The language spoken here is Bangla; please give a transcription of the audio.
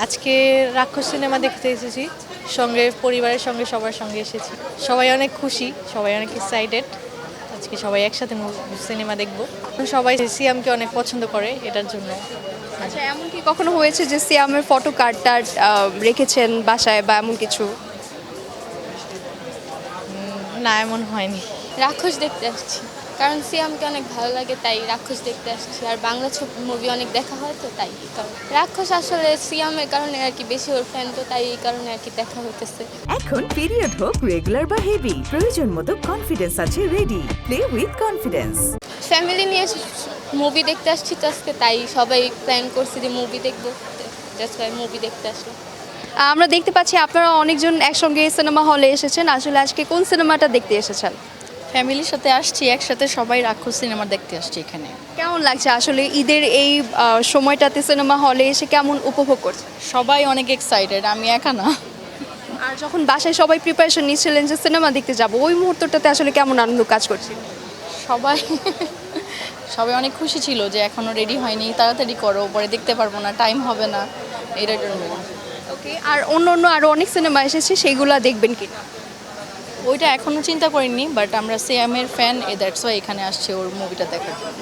আজকে রাক্ষস সিনেমা দেখতে এসেছি, সঙ্গে পরিবারের সঙ্গে সবার সঙ্গে এসেছি। সবাই অনেক খুশি, সবাই অনেক এক্সাইটেড। আজকে সবাই একসাথে সিনেমা দেখব। সবাই সিয়ামকে অনেক পছন্দ করে, এটার জন্য। আচ্ছা, এমন কি কখনো হয়েছে যে সিয়ামের ফটো কার্ডটা রেখেছেন বাসায় বা এমন কিছু? না, এমন হয়নি। রাক্ষস দেখতে আসছি, কারণ সিয়ামকে অনেক ভালো লাগে তাই রাক্ষস দেখতে আসছি। আর বাংলা মুভি অনেক দেখা হয় তো তাই। রাক্ষস আসলে সিয়ামের কারণে আর কি, বেশি ওর ফ্যান তো তাই এই কারণে আর কি দেখা হইতেছে। এখন পিরিয়ড হোক রেগুলার বা হেভি, প্রয়োজন মতো কনফিডেন্স আছে ready. Play with confidence. Family নিয়ে মুভি দেখতে আসছি তো আজকে, তাই সবাই প্ল্যান করছি যে মুভি দেখবো, জাস্ট মুভি দেখতে আসলাম। আমরা দেখতে পাচ্ছি আপনারা অনেকজন একসঙ্গে সিনেমা হলে এসেছেন। আসলে আজকে কোন সিনেমাটা দেখতে এসেছেন? ফ্যামিলির সাথে আসছি, একসাথে সবাই রাক্ষস সিনেমা দেখতে আসছি এখানে। কেমন লাগছে আসলে ঈদের এই সময়টাতে সিনেমা হলে এসে কেমন উপভোগ করছে? সবাই অনেক এক্সাইটেড, আমি একা না। আর যখন বাসায় সবাই প্রিপারেশন নিচ্ছিলেন যে সিনেমা দেখতে যাব, ওই মুহূর্তটাতে আসলে কেমন আনন্দ কাজ করছিল? সবাই সবাই অনেক খুশি ছিল যে এখনো রেডি হয়নি, তাড়াতাড়ি করো, পরে দেখতে পারবো না, টাইম হবে না, এটার জন্য। ওকে, আর অন্য অন্য আরও অনেক সিনেমা এসেছে, সেইগুলো দেখবেন কি না? ওইটা এখনো চিন্তা করিনি, বাট আমরা সিয়ামের ফ্যান, দ্যাটস ওয়াই এখানে আসছে ওর মুভিটা দেখার জন্য।